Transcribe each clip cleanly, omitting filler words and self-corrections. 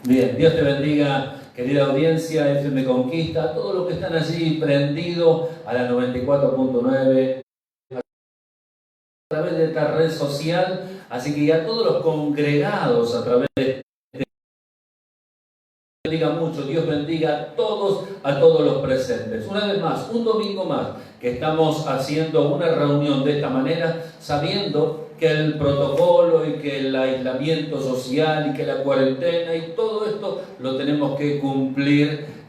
Bien, Dios te bendiga, querida audiencia, FM Conquista, a todos los que están allí prendidos a la 94.9 a través de esta red social, así que a todos los congregados a través de bendiga mucho, Dios bendiga a todos los presentes. Una vez más, un domingo más, que estamos haciendo una reunión de esta manera, sabiendo que el protocolo y que el aislamiento social y que la cuarentena y todo esto lo tenemos que cumplir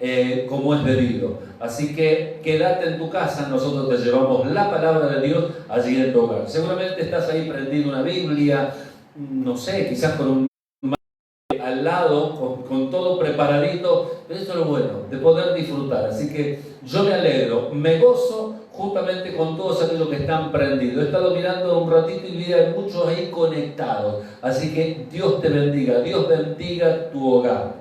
como es debido. Así que quédate en tu casa, nosotros te llevamos la palabra de Dios allí en tu hogar. Seguramente estás ahí prendiendo una Biblia, no sé, quizás con un al lado, con todo preparadito, pero eso es lo bueno, de poder disfrutar. Así que yo me alegro, me gozo justamente con todos aquellos que están prendidos. He estado mirando un ratito y vi a muchos ahí conectados. Así que Dios te bendiga, Dios bendiga tu hogar.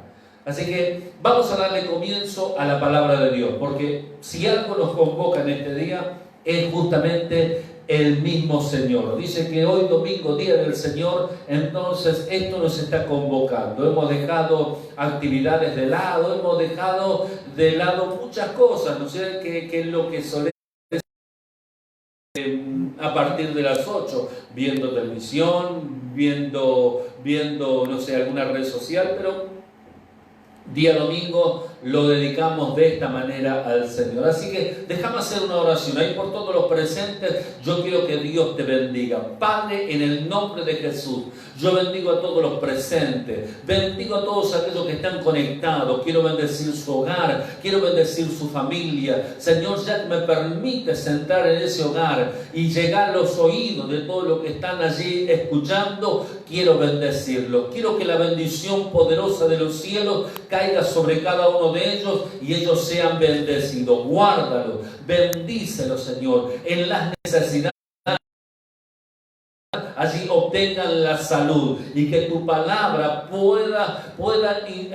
Así que vamos a darle comienzo a la palabra de Dios, porque si algo nos convoca en este día, es justamente el mismo Señor. Dice que hoy domingo, día del Señor, entonces esto nos está convocando. Hemos dejado actividades de lado, hemos dejado de lado muchas cosas, ¿no sé? Que es lo que solemos a partir de las 8, viendo televisión, viendo, no sé, alguna red social, pero día domingo lo dedicamos de esta manera al Señor. Así que déjame hacer una oración. Ahí por todos los presentes, yo quiero que Dios te bendiga. Padre, en el nombre de Jesús, yo bendigo a todos los presentes. Bendigo a todos aquellos que están conectados. Quiero bendecir su hogar. Quiero bendecir su familia. Señor, ya me permites entrar en ese hogar y llegar a los oídos de todos los que están allí escuchando. Quiero bendecirlos. Quiero que la bendición poderosa de los cielos caiga sobre cada uno de ellos y ellos sean bendecidos. Guárdalos, bendícelos, Señor, en las necesidades. Allí obtengan la salud y que tu palabra pueda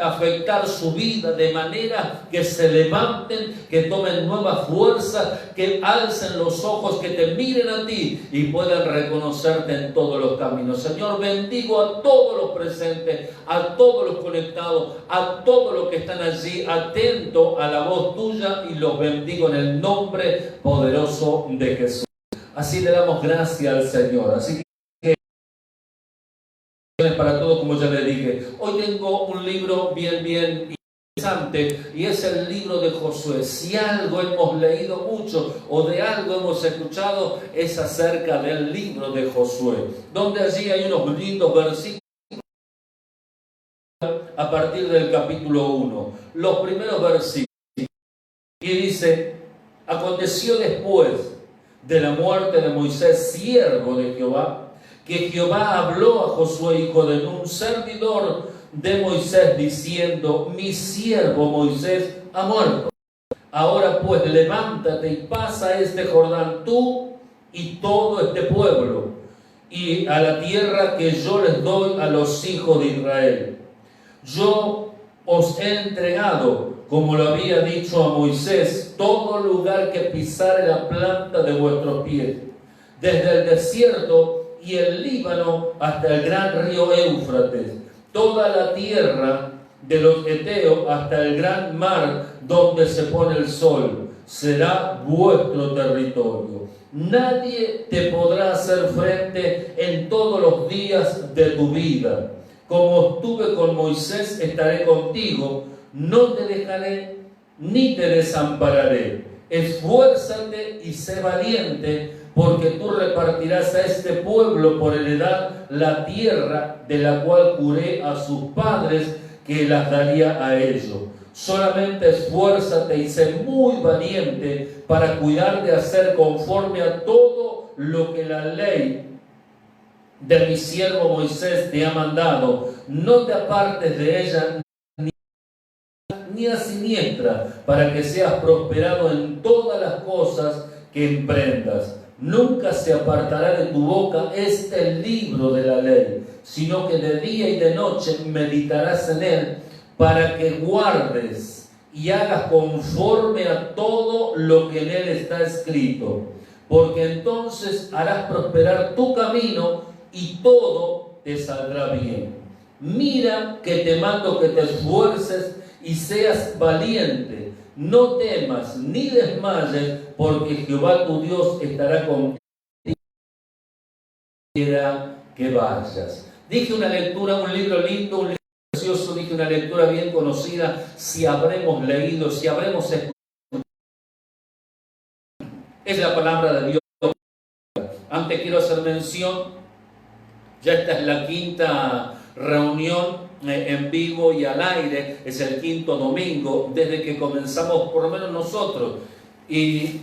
afectar su vida de manera que se levanten, que tomen nueva fuerza, que alcen los ojos, que te miren a ti y puedan reconocerte en todos los caminos. Señor, bendigo a todos los presentes, a todos los conectados, a todos los que están allí atentos a la voz tuya y los bendigo en el nombre poderoso de Jesús. Así le damos gracias al Señor. Así que para todos, como ya le dije, hoy tengo un libro bien interesante y es el libro de Josué. Si algo hemos leído mucho o de algo hemos escuchado, es acerca del libro de Josué, donde allí hay unos lindos versículos a partir del capítulo 1. Los primeros versículos, y dice: aconteció después de la muerte de Moisés, siervo de Jehová, que Jehová habló a Josué, hijo de Nun, servidor de Moisés, diciendo: mi siervo Moisés ha muerto. Ahora pues levántate y pasa este Jordán, tú y todo este pueblo, y a la tierra que yo les doy a los hijos de Israel. Yo os he entregado, como lo había dicho a Moisés, todo lugar que pisare la planta de vuestros pies, desde el desierto y el Líbano hasta el gran río Éufrates, toda la tierra de los Eteos hasta el gran mar donde se pone el sol, será vuestro territorio. Nadie te podrá hacer frente en todos los días de tu vida. Como estuve con Moisés, estaré contigo, no te dejaré ni te desampararé. Esfuérzate y sé valiente, porque tú repartirás a este pueblo por heredad la tierra de la cual juré a sus padres que las daría a ellos. Solamente esfuérzate y sé muy valiente para cuidar de hacer conforme a todo lo que la ley de mi siervo Moisés te ha mandado. No te apartes de ella ni a siniestra, para que seas prosperado en todas las cosas que emprendas. Nunca se apartará de tu boca este libro de la ley, sino que de día y de noche meditarás en él, para que guardes y hagas conforme a todo lo que en él está escrito. Porque entonces harás prosperar tu camino y todo te saldrá bien. Mira que te mando que te esfuerces y seas valiente. No temas ni desmayes, porque Jehová tu Dios estará contigo quiera que vayas. Dije una lectura, un libro lindo, un libro precioso, dije una lectura bien conocida. Si habremos leído, si habremos escuchado, es la palabra de Dios. Antes quiero hacer mención, ya esta es la quinta reunión en vivo y al aire, es el quinto domingo desde que comenzamos, por lo menos nosotros. Y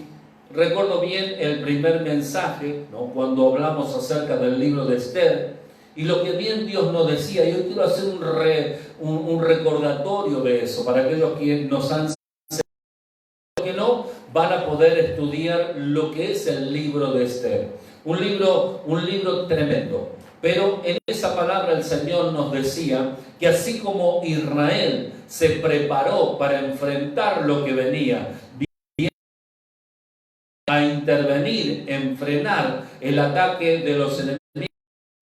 recuerdo bien el primer mensaje, ¿no?, cuando hablamos acerca del libro de Esther, y lo que bien Dios nos decía. Yo quiero hacer un recordatorio de eso para aquellos que nos han que no van a poder estudiar lo que es el libro de Esther. Un libro tremendo. Pero en esa palabra el Señor nos decía que así como Israel se preparó para enfrentar lo que venía, a intervenir, en frenar el ataque de los enemigos,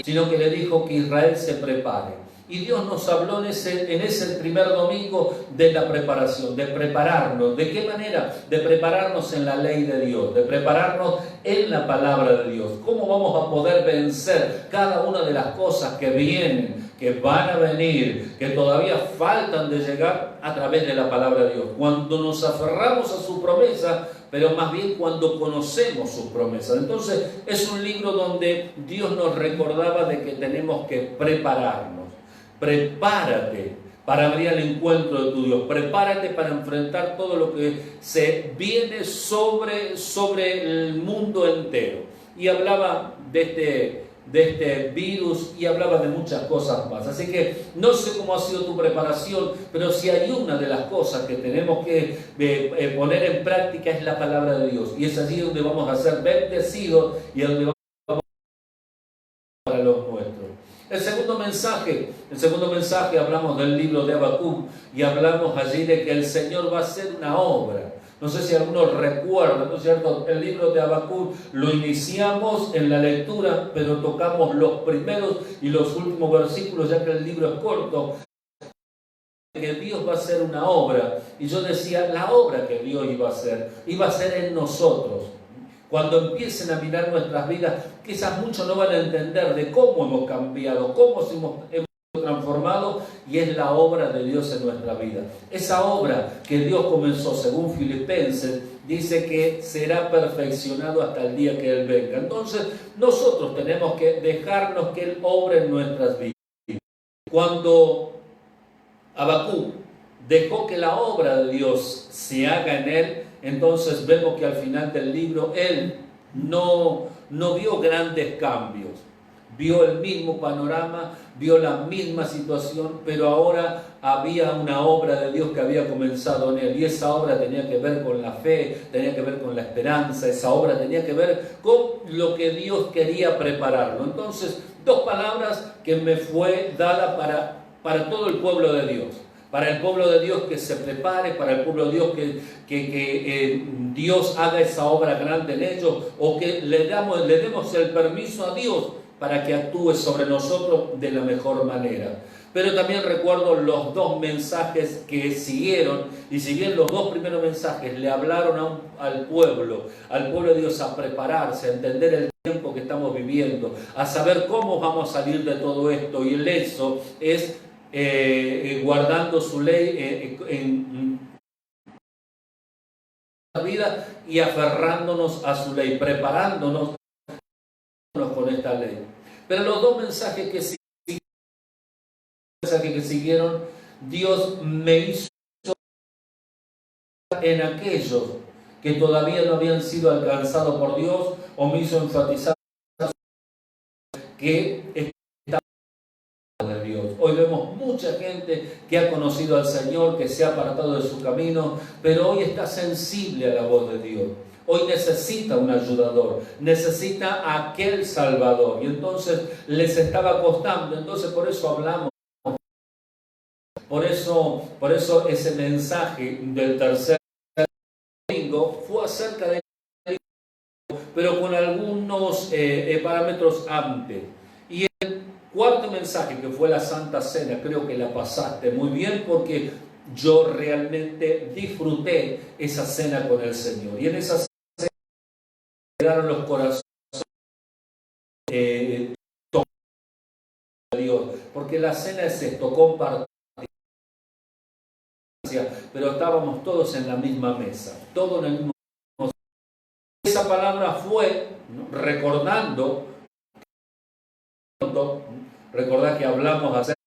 sino que le dijo que Israel se prepare. Y Dios nos habló en ese primer domingo de la preparación, de prepararnos. ¿De qué manera? De prepararnos en la ley de Dios, de prepararnos en la palabra de Dios. ¿Cómo vamos a poder vencer cada una de las cosas que vienen, que van a venir, que todavía faltan de llegar? A través de la palabra de Dios. Cuando nos aferramos a su promesa, pero más bien cuando conocemos sus promesas. Entonces es un libro donde Dios nos recordaba de que tenemos que prepararnos. Prepárate para abrir el encuentro de tu Dios. Prepárate para enfrentar todo lo que se viene sobre el mundo entero. Y hablaba de este virus y hablaba de muchas cosas más. Así que no sé cómo ha sido tu preparación, pero si hay una de las cosas que tenemos que poner en práctica es la palabra de Dios. Y es allí donde vamos a ser bendecidos y donde vamos para los nuestros. El segundo mensaje hablamos del libro de Habacuc y hablamos allí de que el Señor va a hacer una obra. No sé si algunos recuerdan, ¿no es cierto? El libro de Habacuc lo iniciamos en la lectura, pero tocamos los primeros y los últimos versículos, ya que el libro es corto. Que Dios va a hacer una obra. Y yo decía, la obra que Dios iba a hacer en nosotros. Cuando empiecen a mirar nuestras vidas, quizás muchos no van a entender de cómo hemos cambiado, cómo hemos transformado, y es la obra de Dios en nuestra vida. Esa obra que Dios comenzó, según Filipenses, dice que será perfeccionado hasta el día que Él venga. Entonces, nosotros tenemos que dejarnos que Él obre en nuestras vidas. Cuando Habacuc dejó que la obra de Dios se haga en él, entonces vemos que al final del libro él no vio grandes cambios. Vio el mismo panorama, vio la misma situación, pero ahora había una obra de Dios que había comenzado en él. Y esa obra tenía que ver con la fe, tenía que ver con la esperanza, esa obra tenía que ver con lo que Dios quería prepararlo. Entonces, dos palabras que me fue dada para todo el pueblo de Dios. Para el pueblo de Dios que se prepare, para el pueblo de Dios que Dios haga esa obra grande en ellos, o que le demos el permiso a Dios para que actúe sobre nosotros de la mejor manera. Pero también recuerdo los dos mensajes que siguieron, y si bien los dos primeros mensajes le hablaron al pueblo de Dios a prepararse, a entender el tiempo que estamos viviendo, a saber cómo vamos a salir de todo esto, y eso es guardando su ley en la vida y aferrándonos a su ley, preparándonos con esta ley. Pero los dos mensajes que siguieron, Dios me hizo en aquellos que todavía no habían sido alcanzados por Dios, o me hizo enfatizar que de Dios. Hoy vemos mucha gente que ha conocido al Señor, que se ha apartado de su camino, pero hoy está sensible a la voz de Dios. Hoy necesita un ayudador, necesita aquel Salvador, y entonces les estaba costando. Entonces por eso hablamos, por eso ese mensaje del tercer domingo fue acerca de, pero con algunos parámetros antes. Y Cuarto mensaje, que fue la Santa Cena. Creo que la pasaste muy bien porque yo realmente disfruté esa cena con el Señor. Y en esa cena quedaron los corazones tocados de Dios. Porque la cena es esto, compartir. Pero estábamos todos en la misma mesa, todos en el mismo mesa. Esa palabra fue, ¿no?, recordad que hablamos acerca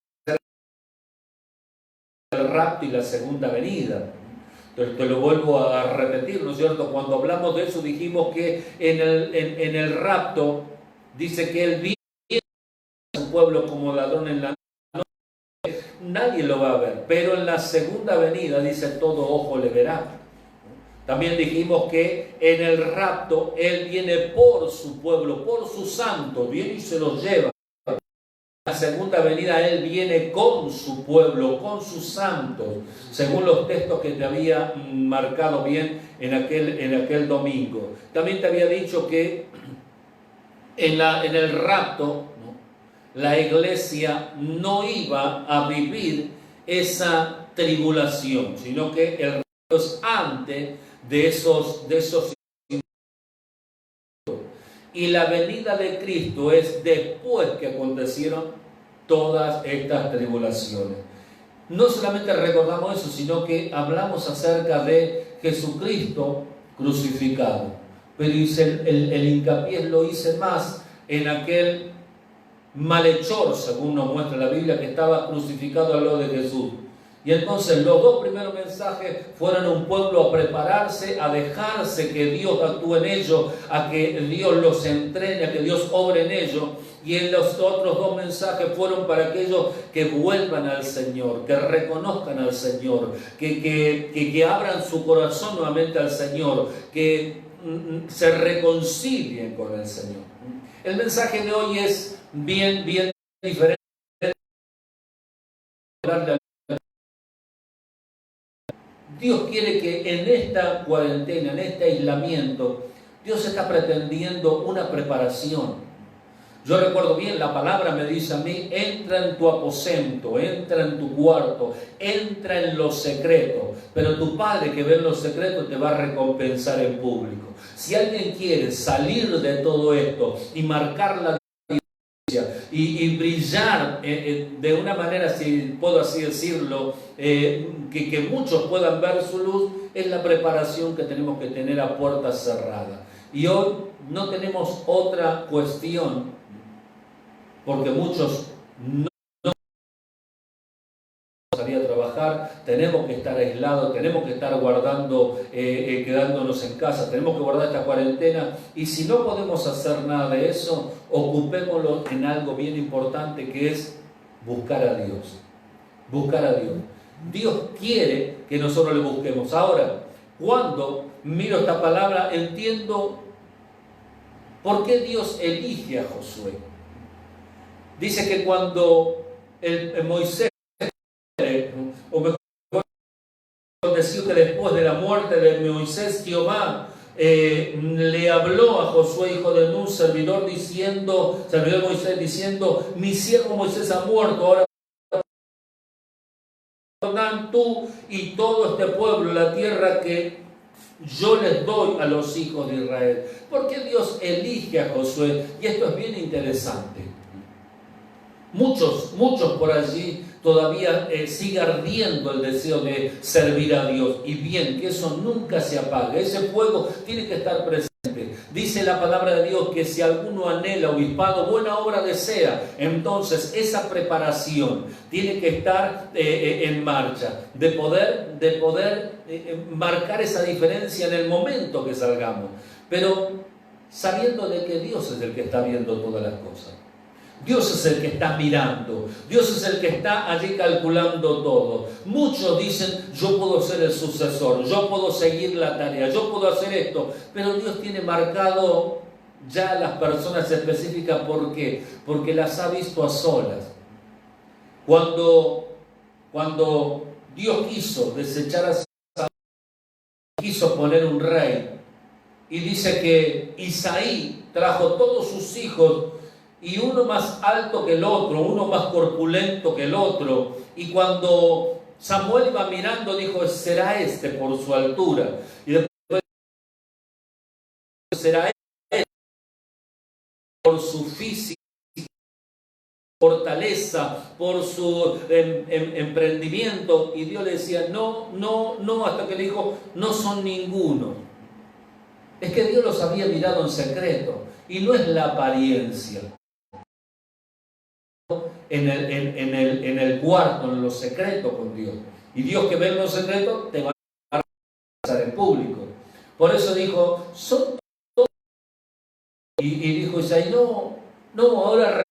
del rapto y la segunda venida. Entonces, te lo vuelvo a repetir, ¿no es cierto? Cuando hablamos de eso dijimos que en el rapto dice que Él viene a su pueblo como ladrón en la noche. Nadie lo va a ver, pero en la segunda venida dice todo ojo le verá. También dijimos que en el rapto Él viene por su pueblo, por sus santos, viene y se los lleva. En la segunda venida Él viene con su pueblo, con sus santos, según los textos que te había marcado bien en aquel domingo. También te había dicho que en el rapto, ¿no?, la iglesia no iba a vivir esa tribulación, sino que el rapto es antes de esos y la venida de Cristo es después que acontecieron todas estas tribulaciones. No solamente recordamos eso, sino que hablamos acerca de Jesucristo crucificado, pero el hincapié lo hice más en aquel malhechor, según nos muestra la Biblia, que estaba crucificado al lado de Jesús. Y entonces los dos primeros mensajes fueron a un pueblo a prepararse, a dejarse que Dios actúe en ellos, a que Dios los entrene, a que Dios obre en ellos. Y en los otros dos mensajes fueron para aquellos que vuelvan al Señor, que reconozcan al Señor, que abran su corazón nuevamente al Señor, que se reconcilien con el Señor. El mensaje de hoy es bien diferente. Dios quiere que en esta cuarentena, en este aislamiento, Dios está pretendiendo una preparación. Yo recuerdo bien, la palabra me dice a mí, entra en tu aposento, entra en tu cuarto, entra en lo secreto, pero tu Padre que ve en lo secreto te va a recompensar en público. Si alguien quiere salir de todo esto y marcar la y brillar de una manera, si puedo así decirlo, que muchos puedan ver su luz, es la preparación que tenemos que tener a puertas cerradas. Y hoy no tenemos otra cuestión, porque muchos no salir a trabajar, tenemos que estar aislados, tenemos que estar guardando, quedándonos en casa, tenemos que guardar esta cuarentena, y si no podemos hacer nada de eso, ocupémoslo en algo bien importante, que es buscar a Dios. Buscar a Dios. Dios quiere que nosotros le busquemos. Ahora, cuando miro esta palabra, entiendo por qué Dios elige a Josué. Dice que cuando Moisés, o mejor decir que después de la muerte de Moisés, Jehová le habló a Josué, hijo de Nun, servidor de Moisés, diciendo: mi siervo Moisés ha muerto, ahora tú y todo este pueblo la tierra que yo les doy a los hijos de Israel. ¿Por qué Dios elige a Josué? Y esto es bien interesante. Muchos por allí todavía sigue ardiendo el deseo de servir a Dios. Y bien, que eso nunca se apague. Ese fuego tiene que estar presente. Dice la palabra de Dios que si alguno anhela obispado, buena obra desea. Entonces esa preparación tiene que estar en marcha, de poder marcar esa diferencia en el momento que salgamos. Pero sabiendo de que Dios es el que está viendo todas las cosas. Dios es el que está mirando, Dios es el que está allí calculando todo. Muchos dicen: yo puedo ser el sucesor, yo puedo seguir la tarea, yo puedo hacer esto, pero Dios tiene marcado ya las personas específicas. ¿Por qué? Porque las ha visto a solas. Cuando Dios quiso desechar a Saúl, quiso poner un rey, y dice que Isaí trajo todos sus hijos y uno más alto que el otro, uno más corpulento que el otro. Y cuando Samuel iba mirando, dijo, será este por su altura. Y después, será este por su físico, fortaleza, por su emprendimiento. Y Dios le decía, no, no, no, hasta que le dijo, no son ninguno. Es que Dios los había mirado en secreto, y no es la apariencia. En el cuarto, en lo secreto con Dios. Y Dios que ve en lo secreto te va a pasar en público. Por eso dijo, son todos. Y dijo Isaías, no, ahora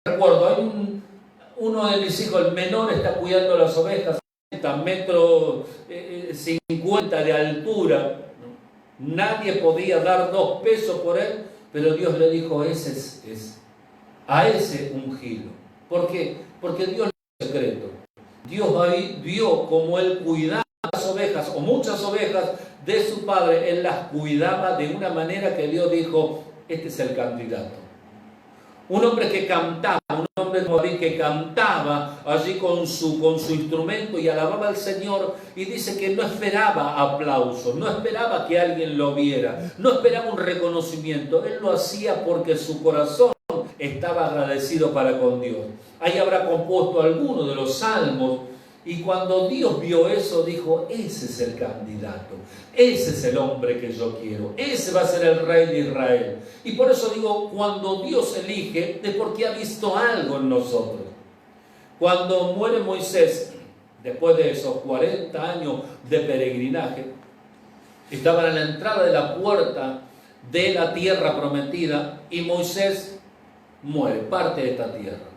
recuerdo, hay uno de mis hijos, el menor, está cuidando las ovejas, 1,50 m de altura. Nadie podía dar 2 pesos por él, pero Dios le dijo, a ese ungido. ¿Por qué? Porque Dios es secreto. Dios ahí vio cómo él cuidaba las ovejas, o muchas ovejas de su padre, él las cuidaba de una manera que Dios dijo, este es el candidato. Un hombre que cantaba, un hombre como David que cantaba allí con su instrumento y alababa al Señor, y dice que no esperaba aplausos, no esperaba que alguien lo viera, no esperaba un reconocimiento, él lo hacía porque su corazón estaba agradecido para con Dios. Ahí habrá compuesto alguno de los salmos, y cuando Dios vio eso dijo, ese es el candidato, ese es el hombre que yo quiero, ese va a ser el rey de Israel. Y por eso digo, cuando Dios elige es porque ha visto algo en nosotros. Cuando muere Moisés, después de esos 40 años de peregrinaje, estaban en la entrada de la puerta de la tierra prometida, y Moisés muere, parte de esta tierra.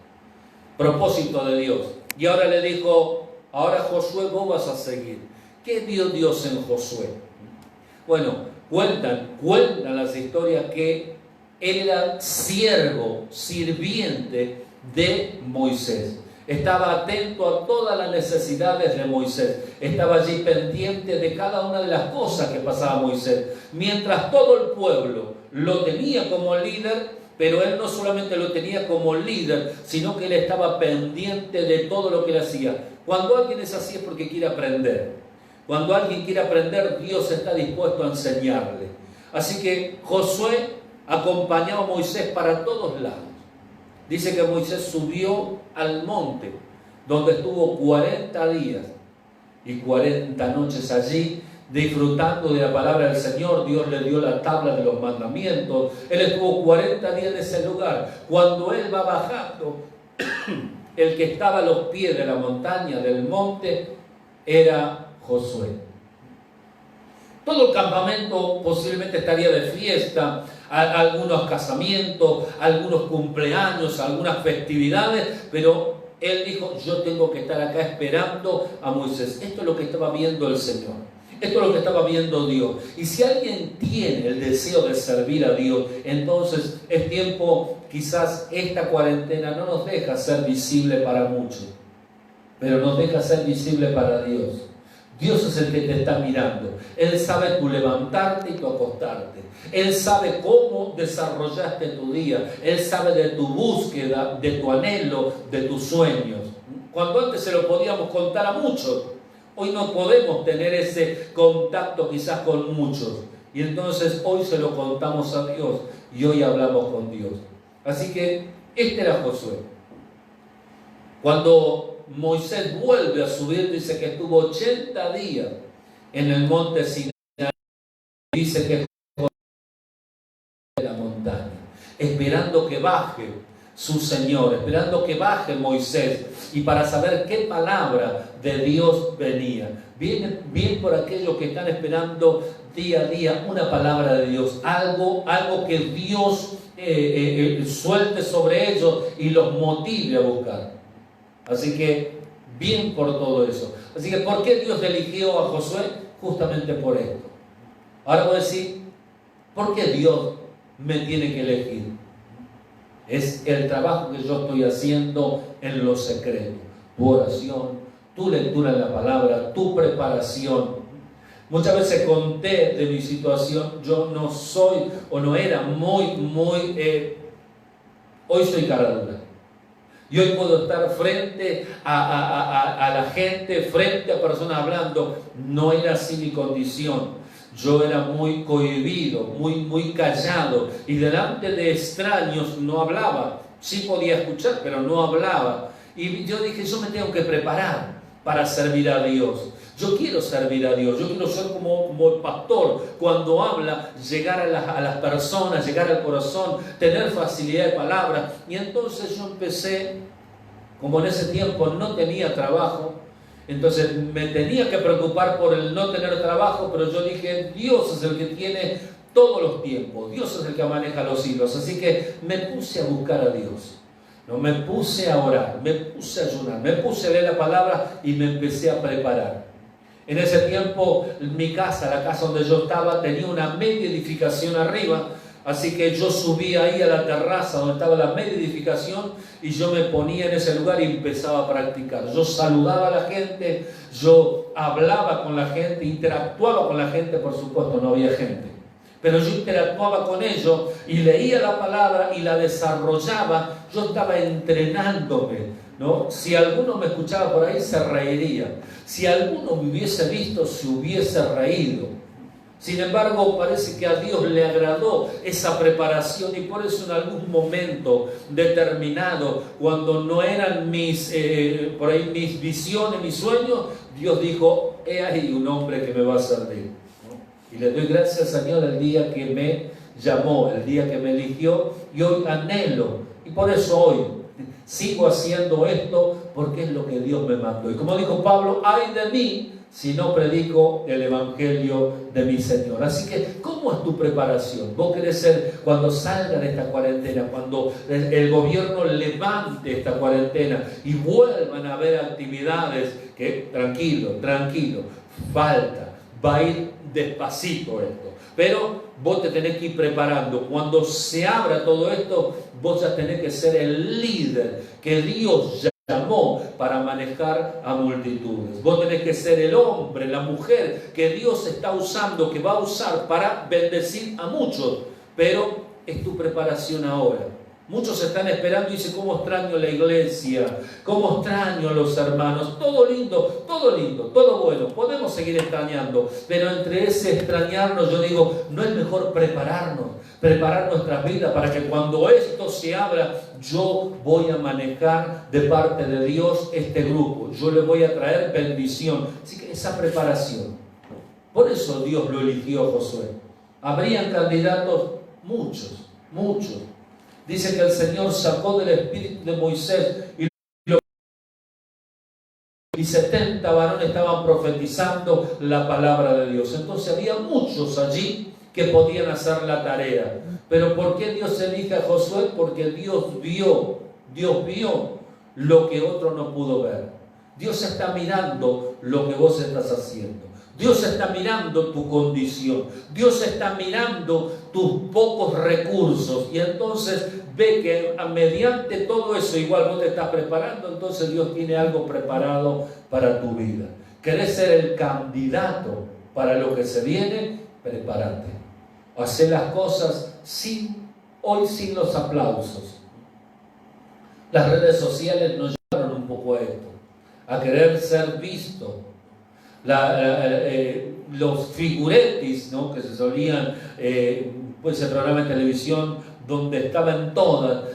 Propósito de Dios. Y ahora le dijo, ahora Josué, vos vas a seguir. ¿Qué vio Dios en Josué? Bueno, cuentan las historias que él era siervo, sirviente de Moisés. Estaba atento a todas las necesidades de Moisés. Estaba allí pendiente de cada una de las cosas que pasaba Moisés. Mientras todo el pueblo lo tenía como líder, pero él no solamente lo tenía como líder, sino que él estaba pendiente de todo lo que él hacía. Cuando alguien es así es porque quiere aprender. Cuando alguien quiere aprender, Dios está dispuesto a enseñarle. Así que Josué acompañó a Moisés para todos lados. Dice que Moisés subió al monte, donde estuvo 40 días y 40 noches allí, disfrutando de la palabra del Señor. Dios le dio la tabla de los mandamientos. Él estuvo 40 días en ese lugar. Cuando él va bajando, el que estaba a los pies de la montaña, del monte, era Josué. Todo el campamento posiblemente estaría de fiesta, algunos casamientos, algunos cumpleaños, algunas festividades, pero él dijo, yo tengo que estar acá esperando a Moisés. Esto es lo que estaba viendo el Señor. Esto es lo que estaba viendo Dios. Y si alguien tiene el deseo de servir a Dios, entonces es tiempo, quizás esta cuarentena no nos deja ser visible para muchos, pero nos deja ser visible para Dios. Dios es el que te está mirando. Él sabe tu levantarte y tu acostarte. Él sabe cómo desarrollaste tu día. Él sabe de tu búsqueda, de tu anhelo, de tus sueños. Cuando antes se lo podíamos contar a muchos, hoy no podemos tener ese contacto quizás con muchos. Y entonces hoy se lo contamos a Dios y hoy hablamos con Dios. Así que este era Josué. Cuando Moisés vuelve a subir, dice que estuvo 80 días en el monte Sinaí. Dice que en la montaña, esperando que baje su Señor, esperando que baje Moisés, y para saber qué palabra de Dios venía. Bien por aquellos que están esperando día a día una palabra de Dios, algo que Dios suelte sobre ellos y los motive a buscar. Así que, bien por todo eso. Así que, ¿por qué Dios eligió a Josué? Justamente por esto. Ahora voy a decir, ¿por qué Dios me tiene que elegir? Es el trabajo que yo estoy haciendo en lo secreto. Tu oración, tu lectura en la palabra, tu preparación. Muchas veces conté de mi situación. Yo no soy o no era hoy soy cara dura. Y hoy puedo estar frente a la gente, frente a personas hablando. No era así mi condición. Yo era muy cohibido, muy callado. Y delante de extraños no hablaba. Sí podía escuchar, pero no hablaba. Y yo dije, yo me tengo que preparar para servir a Dios. Yo quiero servir a Dios, yo quiero ser como el pastor, cuando habla, llegar a las personas, llegar al corazón, tener facilidad de palabra. Y entonces yo empecé, como en ese tiempo no tenía trabajo, entonces me tenía que preocupar por el no tener trabajo, pero yo dije, Dios es el que tiene todos los tiempos, Dios es el que maneja los hilos. Así que me puse a buscar a Dios. No, me puse a orar, me puse a ayunar, me puse a leer la palabra y me empecé a preparar. En ese tiempo, mi casa, la casa donde yo estaba, tenía una media edificación arriba, así que yo subía ahí a la terraza donde estaba la media edificación y yo me ponía en ese lugar y empezaba a practicar. Yo saludaba a la gente, yo hablaba con la gente, interactuaba con la gente, por supuesto no había gente. Pero yo interactuaba con ellos y leía la palabra y la desarrollaba. Yo estaba entrenándome, ¿no? Si alguno me escuchaba por ahí, se reiría. Si alguno me hubiese visto, se hubiese reído. Sin embargo, parece que a Dios le agradó esa preparación y por eso en algún momento determinado, cuando no eran por ahí mis visiones, mis sueños, Dios dijo, he ahí un hombre que me va a servir. Y le doy gracias al Señor el día que me llamó, el día que me eligió, y hoy anhelo. Y por eso hoy sigo haciendo esto, porque es lo que Dios me mandó. Y como dijo Pablo, ay de mí si no predico el evangelio de mi Señor. Así que, ¿cómo es tu preparación? Vos querés ser, cuando salga de esta cuarentena, cuando el gobierno levante esta cuarentena y vuelvan a haber actividades, que tranquilo, falta. Va a ir despacito esto, pero vos te tenés que ir preparando. Cuando se abra todo esto, vos ya tenés que ser el líder que Dios llamó para manejar a multitudes. Vos tenés que ser el hombre, la mujer que Dios está usando, que va a usar para bendecir a muchos, pero es tu preparación ahora. Muchos están esperando y dicen, ¿cómo extraño la iglesia? ¿Cómo extraño a los hermanos? Todo lindo, todo bueno. Podemos seguir extrañando, pero entre ese extrañarnos, yo digo, ¿no es mejor preparar nuestras vidas para que cuando esto se abra, yo voy a manejar de parte de Dios este grupo? Yo le voy a traer bendición. Así que esa preparación. Por eso Dios lo eligió a Josué. Habrían candidatos muchos. Dice que el Señor sacó del espíritu de Moisés y 70 varones estaban profetizando la palabra de Dios. Entonces había muchos allí que podían hacer la tarea. Pero ¿por qué Dios elige a Josué? Porque Dios vio lo que otro no pudo ver. Dios está mirando lo que vos estás haciendo. Dios está mirando tu condición. Dios está mirando tus pocos recursos. Y entonces ve que mediante todo eso, igual vos te estás preparando, entonces Dios tiene algo preparado para tu vida. ¿Querés ser el candidato para lo que se viene? Prepárate. Hacer las cosas hoy sin los aplausos. Las redes sociales nos llevaron un poco a esto, a querer ser visto. Los figuretis, ¿no?, que se solían, pues el programa de televisión donde estaban todas,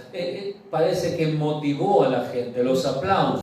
parece que motivó a la gente, los aplausos.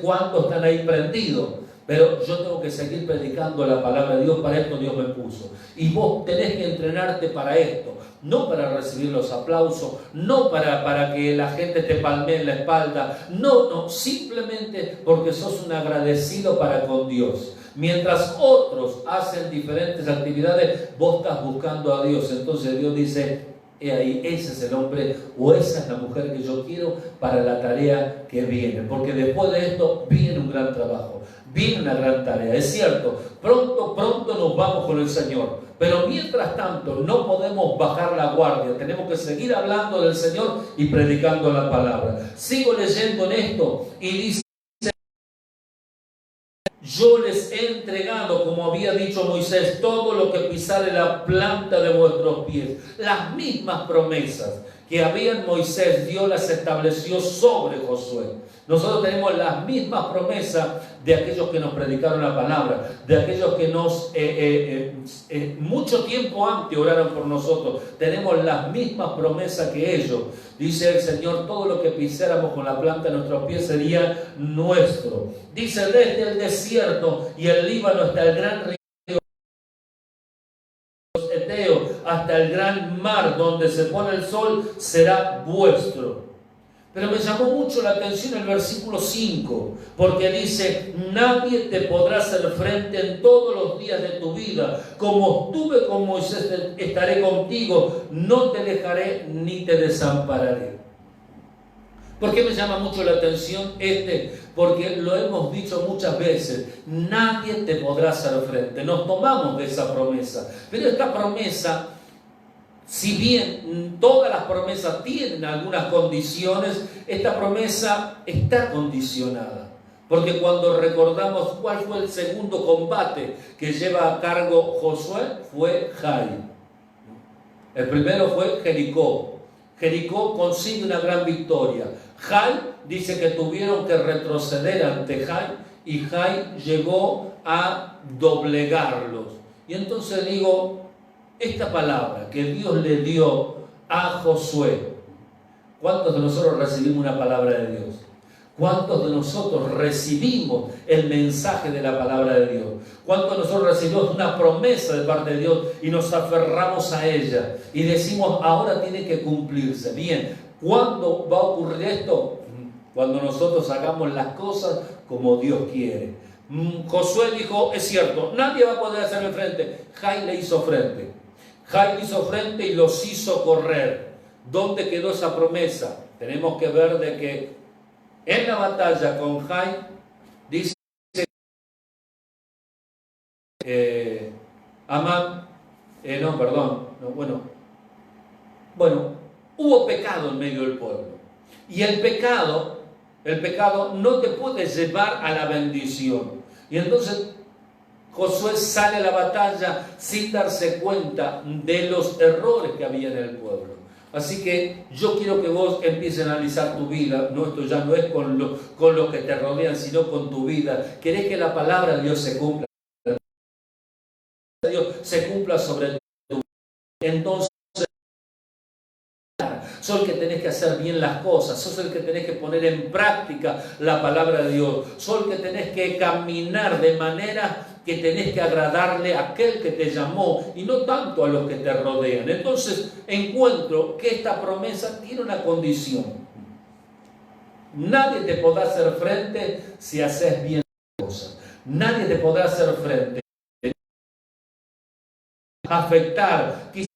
¿Cuántos están ahí prendidos? Pero yo tengo que seguir predicando la palabra de Dios, para esto Dios me puso. Y vos tenés que entrenarte para esto, no para recibir los aplausos, no para que la gente te palmee en la espalda, no, simplemente porque sos un agradecido para con Dios. Mientras otros hacen diferentes actividades, vos estás buscando a Dios. Entonces Dios dice, ahí, ese es el hombre o esa es la mujer que yo quiero para la tarea que viene. Porque después de esto viene un gran trabajo, viene una gran tarea. Es cierto, pronto nos vamos con el Señor. Pero mientras tanto no podemos bajar la guardia. Tenemos que seguir hablando del Señor y predicando la palabra. Sigo leyendo en esto y dice yo les he entregado, como había dicho Moisés, todo lo que pisare la planta de vuestros pies. Las mismas promesas que había en Moisés, Dios las estableció sobre Josué. Nosotros tenemos las mismas promesas de aquellos que nos predicaron la palabra, de aquellos que mucho tiempo antes oraron por nosotros. Tenemos las mismas promesas que ellos. Dice el Señor, todo lo que pisáramos con la planta de nuestros pies sería nuestro. Dice, desde el desierto y el Líbano hasta el gran río Eteo, hasta el gran mar donde se pone el sol, será vuestro. Pero me llamó mucho la atención el versículo 5, porque dice, nadie te podrá hacer frente en todos los días de tu vida. Como estuve con Moisés, estaré contigo, no te dejaré ni te desampararé. ¿Por qué me llama mucho la atención Porque lo hemos dicho muchas veces, nadie te podrá hacer frente. Nos tomamos de esa promesa, pero esta promesa, si bien todas las promesas tienen algunas condiciones, esta promesa está condicionada. Porque cuando recordamos cuál fue el segundo combate que lleva a cargo Josué, fue Jai. El primero fue Jericó. Jericó consigue una gran victoria. Jai dice que tuvieron que retroceder ante Jai y Jai llegó a doblegarlos. Y entonces digo, esta palabra que Dios le dio a Josué, ¿cuántos de nosotros recibimos una palabra de Dios? ¿Cuántos de nosotros recibimos el mensaje de la palabra de Dios? ¿Cuántos de nosotros recibimos una promesa de parte de Dios y nos aferramos a ella y decimos, ahora tiene que cumplirse? Bien, ¿cuándo va a ocurrir esto? Cuando nosotros hagamos las cosas como Dios quiere. Josué dijo, es cierto, nadie va a poder hacerle frente. Jai le hizo frente. Jai le hizo frente y los hizo correr. ¿Dónde quedó esa promesa? Tenemos que ver de que en la batalla con Jai, dice Amán, hubo pecado en medio del pueblo. Y el pecado no te puede llevar a la bendición. Y entonces Josué sale a la batalla sin darse cuenta de los errores que había en el pueblo. Así que yo quiero que vos empieces a analizar tu vida. No, esto ya no es con lo que te rodean, sino con tu vida. ¿Querés que la palabra de Dios se cumpla? Dios se cumpla sobre tu vida. Entonces, sos el que tenés que hacer bien las cosas, sos el que tenés que poner en práctica la palabra de Dios, sos el que tenés que caminar de manera que tenés que agradarle a aquel que te llamó y no tanto a los que te rodean. Entonces encuentro que esta promesa tiene una condición. Nadie te podrá hacer frente si haces bien las cosas. Nadie te podrá hacer frente. Afectar, quizás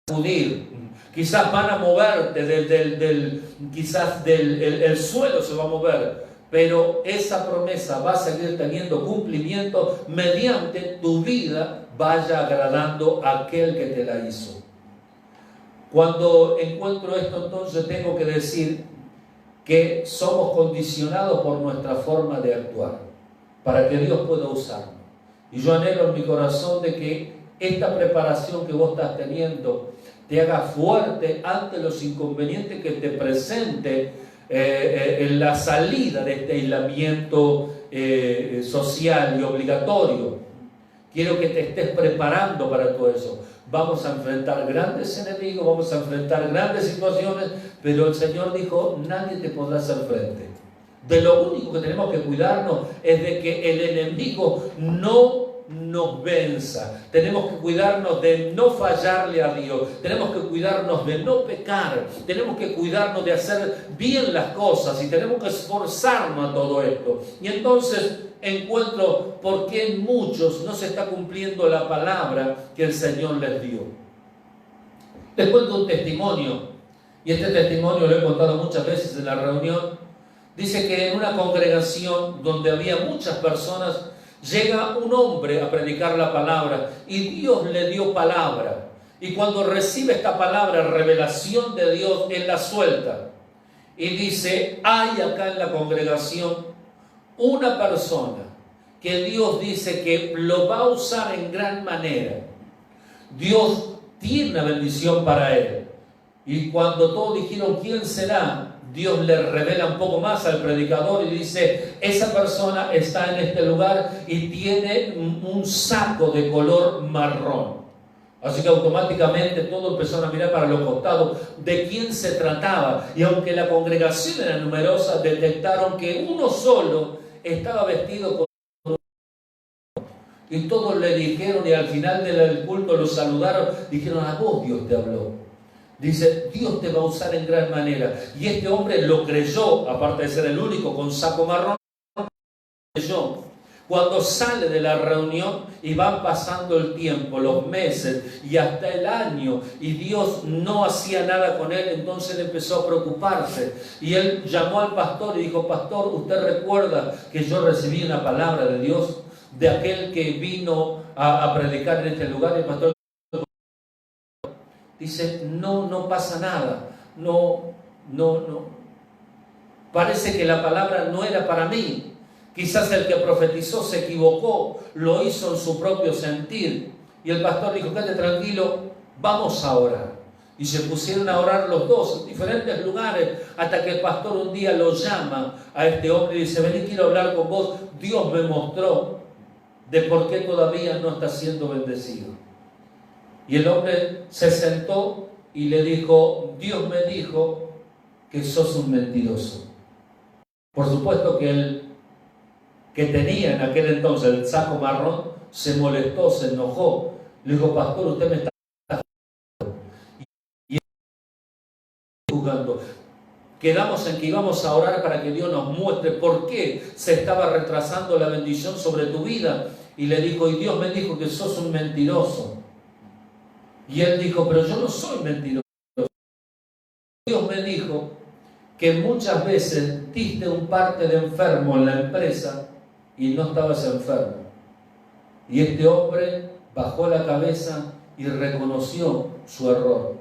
acudir. Quizás van a moverte el suelo se va a mover, pero esa promesa va a seguir teniendo cumplimiento mediante tu vida vaya agradando a aquel que te la hizo. Cuando encuentro esto, entonces tengo que decir que somos condicionados por nuestra forma de actuar para que Dios pueda usarnos. Y yo anhelo en mi corazón de que esta preparación que vos estás teniendo te haga fuerte ante los inconvenientes que te presente en la salida de este aislamiento social y obligatorio. Quiero que te estés preparando para todo eso. Vamos a enfrentar grandes enemigos, vamos a enfrentar grandes situaciones, pero el Señor dijo, nadie te podrá hacer frente. De lo único que tenemos que cuidarnos es de que el enemigo no nos venza. Tenemos que cuidarnos de no fallarle a Dios, tenemos que cuidarnos de no pecar, tenemos que cuidarnos de hacer bien las cosas y tenemos que esforzarnos a todo esto. Y entonces encuentro por qué en muchos no se está cumpliendo la palabra que el Señor les dio. Les cuento un testimonio, y este testimonio lo he contado muchas veces en la reunión. Dice que en una congregación donde había muchas personas, llega un hombre a predicar la palabra y Dios le dio palabra. Y cuando recibe esta palabra, revelación de Dios, él la suelta. Y dice, hay acá en la congregación una persona que Dios dice que lo va a usar en gran manera. Dios tiene una bendición para él. Y cuando todos dijeron ¿quién será?, Dios le revela un poco más al predicador y dice: esa persona está en este lugar y tiene un saco de color marrón. Así que automáticamente todos empezaron a mirar para los costados de quién se trataba. Y aunque la congregación era numerosa, detectaron que uno solo estaba vestido con... Y todos le dijeron, y al final del culto lo saludaron, dijeron: a vos Dios te habló. Dice: Dios te va a usar en gran manera. Y este hombre lo creyó, aparte de ser el único con saco marrón, creyó. Cuando sale de la reunión y van pasando el tiempo, los meses y hasta el año, y Dios no hacía nada con él, entonces él empezó a preocuparse. Y él llamó al pastor y dijo: pastor, ¿usted recuerda que yo recibí una palabra de Dios, de aquel que vino a predicar en este lugar? Y el pastor dice: no pasa nada, no. Parece que la palabra no era para mí. Quizás el que profetizó se equivocó, lo hizo en su propio sentir. Y el pastor dijo: quédate tranquilo, vamos a orar. Y se pusieron a orar los dos en diferentes lugares, hasta que el pastor un día lo llama a este hombre y dice: vení, quiero hablar con vos. Dios me mostró de por qué todavía no está siendo bendecido. Y el hombre se sentó y le dijo: Dios me dijo que sos un mentiroso. Por supuesto que él, que tenía en aquel entonces el saco marrón, se molestó, se enojó. Le dijo: pastor, usted me está juzgando. Quedamos en que íbamos a orar para que Dios nos muestre por qué se estaba retrasando la bendición sobre tu vida. Y le dijo: y Dios me dijo que sos un mentiroso. Y él dijo: pero yo no soy mentiroso. Dios me dijo que muchas veces diste un parte de enfermo en la empresa y no estabas enfermo. Y este hombre bajó la cabeza y reconoció su error.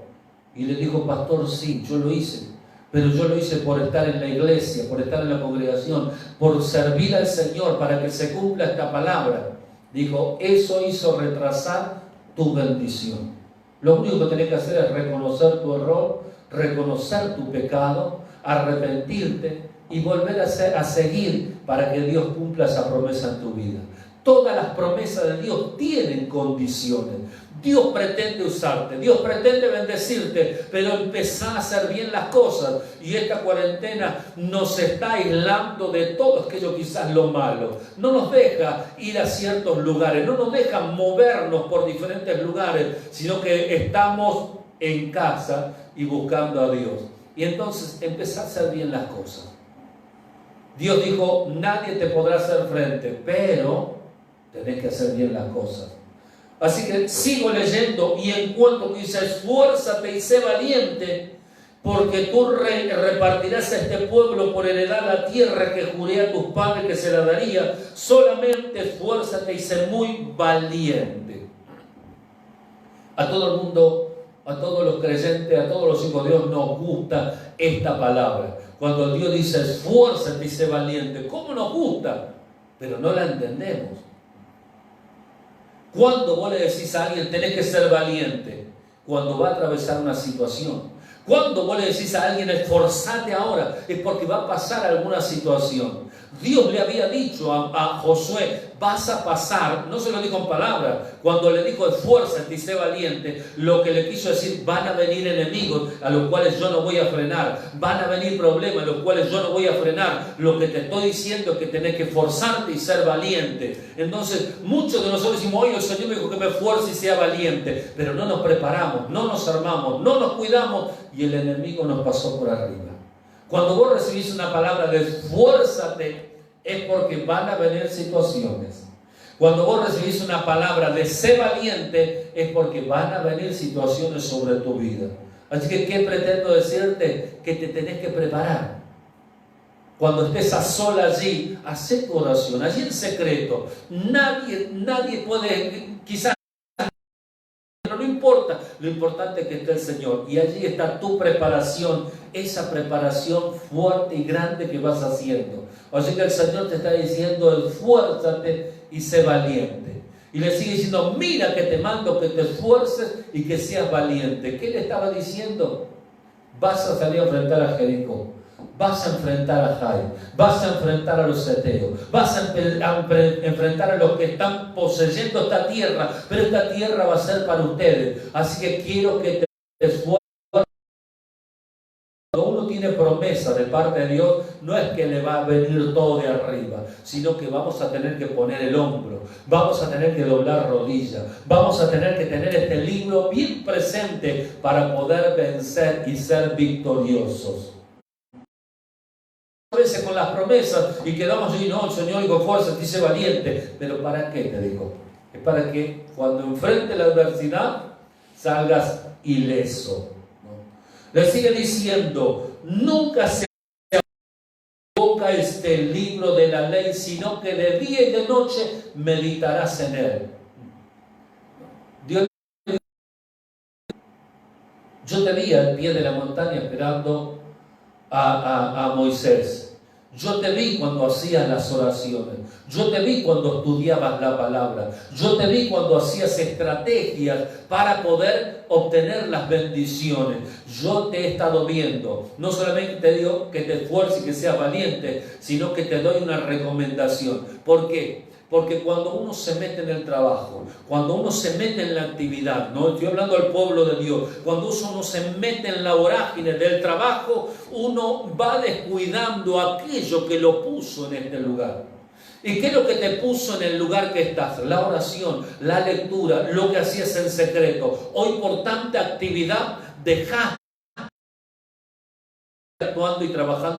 Y le dijo: pastor, sí, yo lo hice. Pero yo lo hice por estar en la iglesia, por estar en la congregación, por servir al Señor, para que se cumpla esta palabra. Dijo: eso hizo retrasar tu bendición. Lo único que tenés que hacer es reconocer tu error, reconocer tu pecado, arrepentirte y volver a seguir para que Dios cumpla esa promesa en tu vida. Todas las promesas de Dios tienen condiciones. Dios pretende usarte, Dios pretende bendecirte, pero empezá a hacer bien las cosas. Y esta cuarentena nos está aislando de todo aquello, quizás lo malo. No nos deja ir a ciertos lugares, no nos deja movernos por diferentes lugares, sino que estamos en casa y buscando a Dios. Y entonces empezá a hacer bien las cosas. Dios dijo: nadie te podrá hacer frente, pero tenés que hacer bien las cosas. Así que sigo leyendo y encuentro que dice: esfuérzate y sé valiente, porque tú repartirás a este pueblo por heredad la tierra que juré a tus padres que se la daría. Solamente esfuérzate y sé muy valiente. A todo el mundo, a todos los creyentes, a todos los hijos de Dios nos gusta esta palabra. Cuando Dios dice: esfuérzate y sé valiente, ¿cómo nos gusta? Pero no la entendemos. Cuando vos le decís a alguien: tenés que ser valiente, cuando va a atravesar una situación. Cuando vos le decís a alguien: esforzate ahora, es porque va a pasar alguna situación. Dios le había dicho a Josué: vas a pasar, no se lo dijo en palabras, cuando le dijo: esfuérzate y sé valiente, lo que le quiso decir: van a venir enemigos a los cuales yo no voy a frenar, van a venir problemas a los cuales yo no voy a frenar. Lo que te estoy diciendo es que tenés que esforzarte y ser valiente. Entonces muchos de nosotros decimos: oye, el Señor me dijo que me esfuerce y sea valiente, pero no nos preparamos, no nos armamos, no nos cuidamos y el enemigo nos pasó por arriba. Cuando vos recibís una palabra de esfuérzate, es porque van a venir situaciones. Cuando vos recibís una palabra de sé valiente, es porque van a venir situaciones sobre tu vida. Así que, ¿qué pretendo decirte? Que te tenés que preparar. Cuando estés a sola allí, hacé tu oración, allí en secreto. Nadie puede, quizás, pero no importa. lo importante es que esté el Señor. Y allí está tu preparación, esa preparación fuerte y grande que vas haciendo. Así que el Señor te está diciendo, esfuérzate y sé valiente. Y le sigue diciendo, mira que te mando que te esfuerces y que seas valiente. ¿Qué le estaba diciendo? Vas a salir a enfrentar a Jericó. Vas a enfrentar a Jai, vas a enfrentar a los heteos, vas a enfrentar a los que están poseyendo esta tierra, pero esta tierra va a ser para ustedes. Así que quiero que te esfuerces. Cuando uno tiene promesa de parte de Dios, no es que le va a venir todo de arriba, sino que vamos a tener que poner el hombro, vamos a tener que doblar rodillas, vamos a tener que tener este libro bien presente para poder vencer y ser victoriosos. A veces con las promesas y quedamos allí, no, el Señor dijo fuerza, dice valiente, pero ¿para qué te digo? Es para que cuando enfrente la adversidad salgas ileso, ¿no? Le sigue diciendo, nunca se boca este libro de la ley, sino que de día y de noche meditarás en él. Dios, yo te vi al pie de la montaña esperando a Moisés. Yo te vi cuando hacías las oraciones. Yo te vi cuando estudiabas la palabra. Yo te vi cuando hacías estrategias para poder obtener las bendiciones. Yo te he estado viendo. No solamente te digo que te esfuerces y que seas valiente, sino que te doy una recomendación. ¿Por qué? Porque cuando uno se mete en el trabajo, cuando uno se mete en la actividad, no estoy hablando al pueblo de Dios, cuando uno se mete en la vorágine del trabajo, uno va descuidando aquello que lo puso en este lugar. ¿Y qué es lo que te puso en el lugar que estás? La oración, la lectura, lo que hacías en secreto. Hoy por tanta actividad, dejaste actuando y trabajando.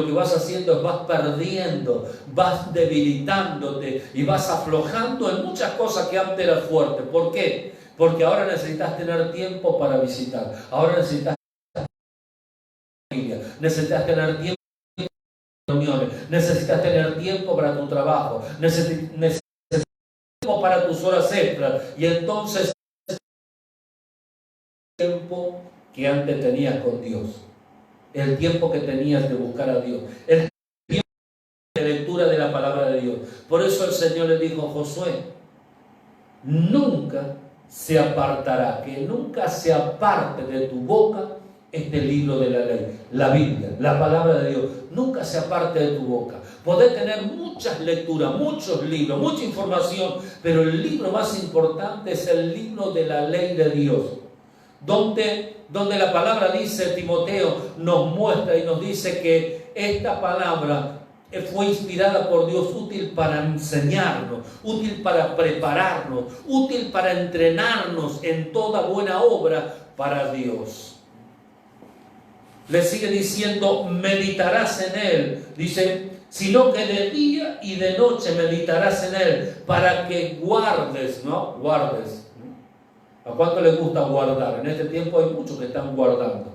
Lo que vas haciendo es vas perdiendo, vas debilitándote y vas aflojando en muchas cosas que antes eras fuerte. ¿Por qué? Porque ahora necesitas tener tiempo para visitar. Ahora necesitas familia, necesitas tener tiempo para reuniones, necesitas tener tiempo para tu trabajo, necesitas tiempo para tus horas extras. Y entonces tiempo que antes tenías con Dios. El tiempo que tenías de buscar a Dios, el tiempo de lectura de la palabra de Dios. Por eso el Señor le dijo a Josué, nunca se apartará, que nunca se aparte de tu boca este libro de la ley, la Biblia, la palabra de Dios, nunca se aparte de tu boca. Podés tener muchas lecturas, muchos libros, mucha información, pero el libro más importante es el libro de la ley de Dios, donde la palabra dice, Timoteo nos muestra y nos dice que esta palabra fue inspirada por Dios, útil para enseñarnos, útil para prepararnos, útil para entrenarnos en toda buena obra para Dios. Le sigue diciendo, meditarás en él, dice, sino que de día y de noche meditarás en él, para que guardes, ¿no? Guardes. ¿A cuánto les gusta guardar? En este tiempo hay muchos que están guardando.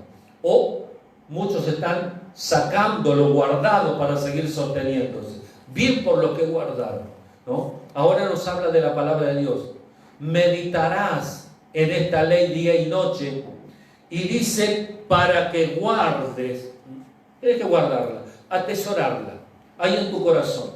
O muchos están sacando lo guardado para seguir sosteniéndose. Bien por lo que guardaron, ¿no? Ahora nos habla de la palabra de Dios. Meditarás en esta ley día y noche. Y dice, para que guardes. Tienes que guardarla, atesorarla, ahí en tu corazón.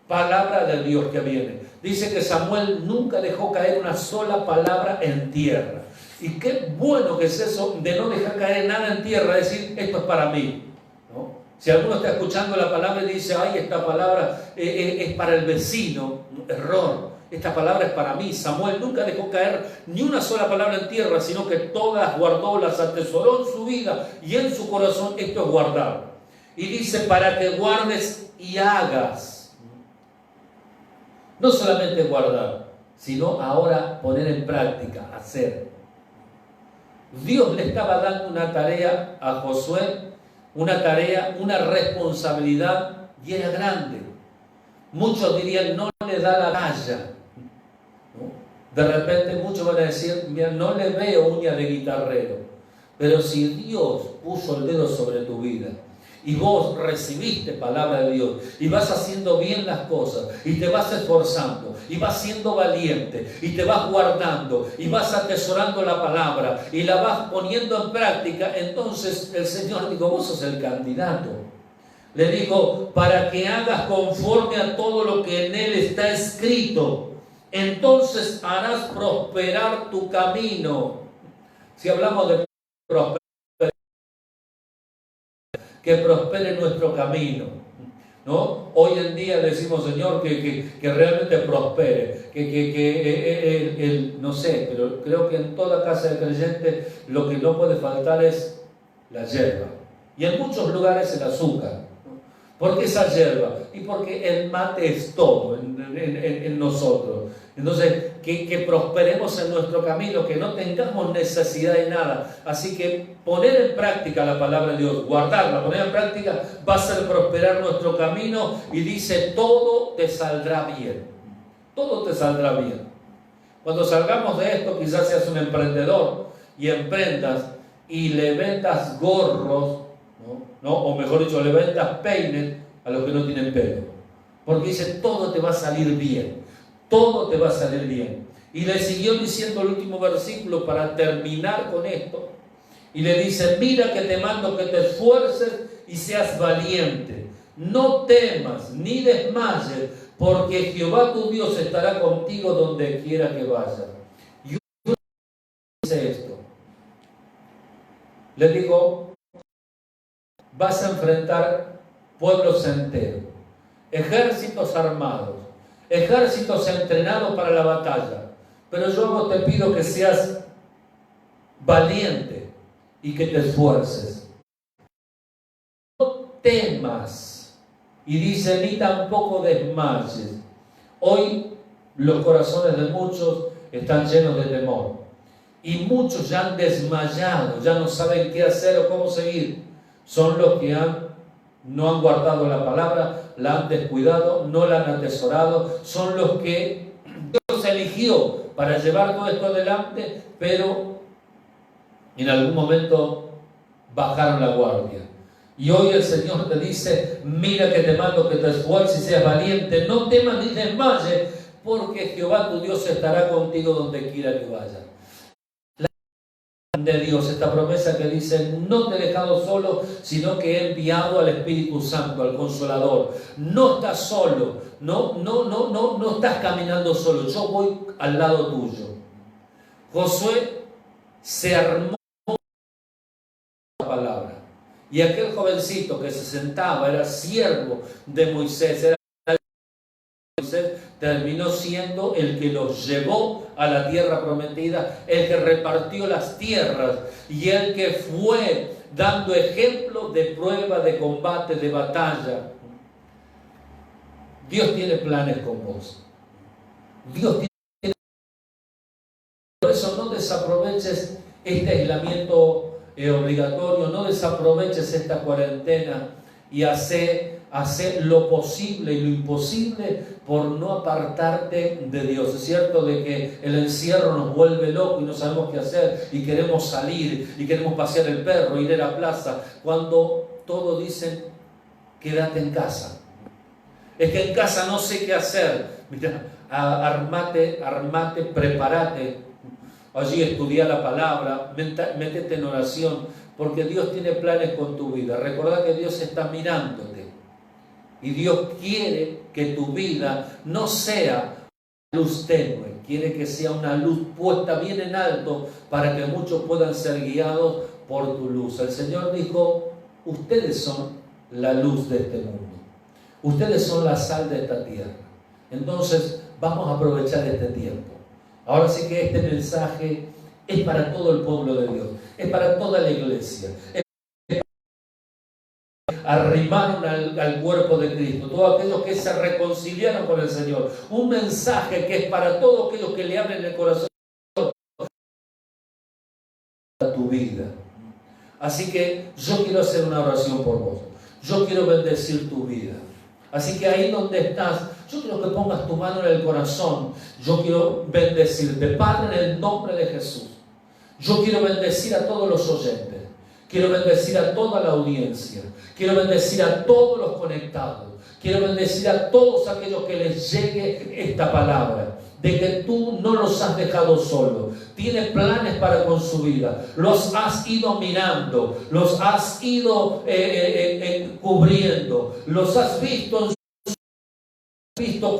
Palabra de Dios que viene. Dice que Samuel nunca dejó caer una sola palabra en tierra. Y qué bueno que es eso de no dejar caer nada en tierra, decir, esto es para mí, ¿no? Si alguno está escuchando la palabra y dice, ay, esta palabra es para el vecino, error. Esta palabra es para mí. Samuel nunca dejó caer ni una sola palabra en tierra, sino que todas las guardó, las atesoró en su vida y en su corazón. Esto es guardar. Y dice, para que guardes y hagas. No solamente guardar, sino ahora poner en práctica, hacer. Dios le estaba dando una tarea a Josué, una tarea, una responsabilidad, y era grande. Muchos dirían, no le da la talla, ¿no? De repente muchos van a decir, mira, no le veo uña de guitarrero. Pero si Dios puso el dedo sobre tu vida y vos recibiste palabra de Dios y vas haciendo bien las cosas y te vas esforzando y vas siendo valiente y te vas guardando y vas atesorando la palabra y la vas poniendo en práctica, entonces el Señor dijo, vos sos el candidato. Le dijo, para que hagas conforme a todo lo que en él está escrito, entonces harás prosperar tu camino. Si hablamos de prosperar, que prospere nuestro camino, ¿no? Hoy en día decimos, Señor, que realmente prospere, no sé, pero creo que en toda casa de creyente lo que no puede faltar es la hierba, y en muchos lugares el azúcar. ¿Por qué esa hierba? Y porque el mate es todo en nosotros. Entonces, que prosperemos en nuestro camino, que no tengamos necesidad de nada. Así que poner en práctica la palabra de Dios, guardarla, poner en práctica, va a hacer prosperar nuestro camino. Y dice, todo te saldrá bien. Todo te saldrá bien. Cuando salgamos de esto, quizás seas un emprendedor y emprendas y le vendas gorros, ¿no? O mejor dicho, le vendas peines a los que no tienen pelo. Porque dice, todo te va a salir bien. Todo te va a salir bien. Y le siguió diciendo el último versículo para terminar con esto. Y le dice, mira que te mando que te esfuerces y seas valiente. No temas ni desmayes, porque Jehová tu Dios estará contigo donde quiera que vayas. Y uno dice esto. Le digo, vas a enfrentar pueblos enteros, ejércitos armados, ejércitos entrenados para la batalla. Pero yo te pido que seas valiente y que te esfuerces. No temas, y dice, ni tampoco desmayes. Hoy los corazones de muchos están llenos de temor. Y muchos ya han desmayado, ya no saben qué hacer o cómo seguir. Son los que no han guardado la palabra, la han descuidado, no la han atesorado. Son los que Dios eligió para llevar todo esto adelante, pero en algún momento bajaron la guardia. Y hoy el Señor te dice, mira que te mando que te esfuerces y seas valiente, no temas ni desmayes, porque Jehová tu Dios estará contigo donde quiera que vayas. De Dios, esta promesa que dice, no te he dejado solo, sino que he enviado al Espíritu Santo, al Consolador. No estás solo, no estás caminando solo, yo voy al lado tuyo. Josué se armó la palabra, y aquel jovencito que se sentaba, era siervo de Moisés, terminó siendo el que los llevó a la tierra prometida, el que repartió las tierras y el que fue dando ejemplo de prueba, de combate, de batalla. Dios tiene planes con vos. Dios tiene... Por eso no desaproveches este aislamiento obligatorio, no desaproveches esta cuarentena y hacer lo posible y lo imposible por no apartarte de Dios. Es cierto de que el encierro nos vuelve locos y no sabemos qué hacer y queremos salir y queremos pasear el perro, ir a la plaza, cuando todos dicen quédate en casa. Es que en casa no sé qué hacer. Mira, armate, prepárate. Allí estudia la palabra, métete en oración, porque Dios tiene planes con tu vida. Recordá que Dios está mirándote. Y Dios quiere que tu vida no sea luz tenue, quiere que sea una luz puesta bien en alto para que muchos puedan ser guiados por tu luz. El Señor dijo, ustedes son la luz de este mundo, ustedes son la sal de esta tierra. Entonces vamos a aprovechar este tiempo. Ahora sí que este mensaje es para todo el pueblo de Dios, es para toda la iglesia. Arrimaron al cuerpo de Cristo, todos aquellos que se reconciliaron con el Señor. Un mensaje que es para todos aquellos que le abren el corazón a tu vida. Así que yo quiero hacer una oración por vos. Yo quiero bendecir tu vida. Así que ahí donde estás, yo quiero que pongas tu mano en el corazón. Yo quiero bendecirte, Padre, en el nombre de Jesús. Yo quiero bendecir a todos los oyentes. Quiero bendecir a toda la audiencia. Quiero bendecir a todos los conectados. Quiero bendecir a todos aquellos que les llegue esta palabra, de que tú no los has dejado solos. Tienes planes para con su vida. Los has ido mirando, los has ido cubriendo, los has visto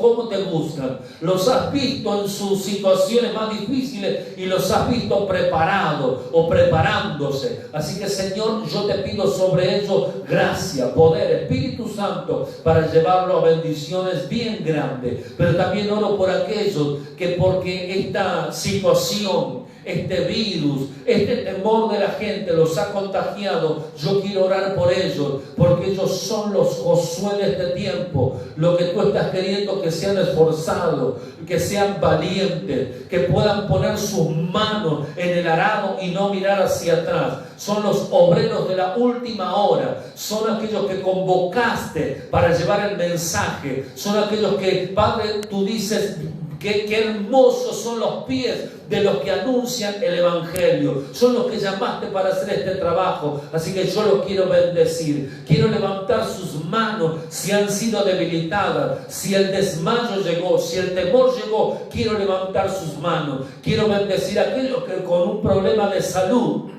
cómo te buscan, los has visto en sus situaciones más difíciles y los has visto preparados o preparándose. Así que, Señor, yo te pido sobre ellos gracia, poder, Espíritu Santo, para llevarlo a bendiciones bien grandes. Pero también oro por aquellos que, porque esta situación, este virus, este temor de la gente los ha contagiado, yo quiero orar por ellos, porque ellos son los Josué de este tiempo. Lo que tú estás queriendo, que sean esforzados, que sean valientes, que puedan poner sus manos en el arado y no mirar hacia atrás. Son los obreros de la última hora, son aquellos que convocaste para llevar el mensaje, son aquellos que, Padre, tú dices, qué hermosos son los pies de los que anuncian el Evangelio. Son los que llamaste para hacer este trabajo. Así que yo los quiero bendecir. Quiero levantar sus manos si han sido debilitadas, si el desmayo llegó, si el temor llegó. Quiero levantar sus manos. Quiero bendecir a aquellos que con un problema de salud,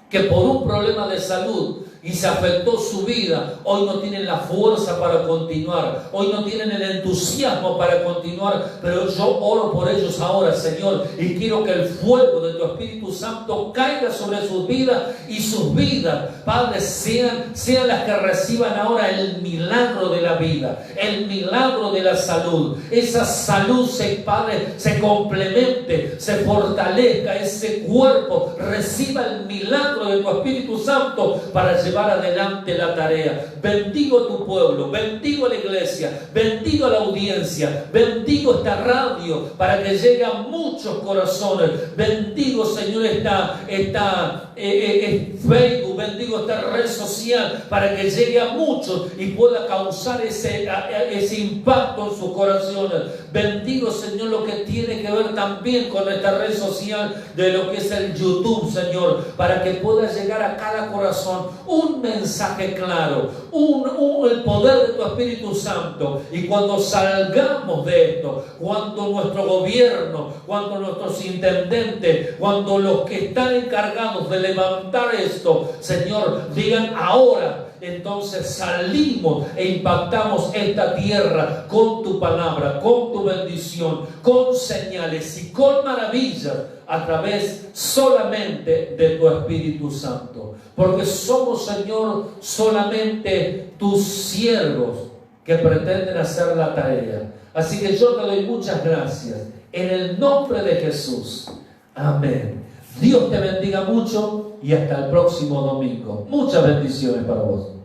que por un problema de salud y se afectó su vida, hoy no tienen la fuerza para continuar, hoy no tienen el entusiasmo para continuar, pero yo oro por ellos ahora, Señor, y quiero que el fuego de tu Espíritu Santo caiga sobre sus vidas, y sus vidas, Padre, sean las que reciban ahora el milagro de la vida, el milagro de la salud. Esa salud, Padre, se complemente, se fortalezca, ese cuerpo reciba el milagro de tu Espíritu Santo para llevar adelante la tarea. Bendigo a tu pueblo, bendigo a la iglesia, bendigo a la audiencia, bendigo esta radio para que llegue a muchos corazones. Bendigo, Señor, esta Facebook, bendigo esta red social para que llegue a muchos y pueda causar ese impacto en sus corazones. Bendigo, Señor, lo que tiene que ver también con esta red social de lo que es el YouTube, Señor, para que pueda llegar a cada corazón un mensaje claro, el poder de tu Espíritu Santo. Y cuando salgamos de esto, cuando nuestro gobierno, cuando nuestros intendentes, cuando los que están encargados de levantar esto, Señor, digan ahora, entonces salimos e impactamos esta tierra con tu palabra, con tu bendición, con señales y con maravillas a través solamente de tu Espíritu Santo. Porque somos, Señor, solamente tus siervos que pretenden hacer la tarea. Así que yo te doy muchas gracias en el nombre de Jesús. Amén. Dios te bendiga mucho y hasta el próximo domingo. Muchas bendiciones para vos.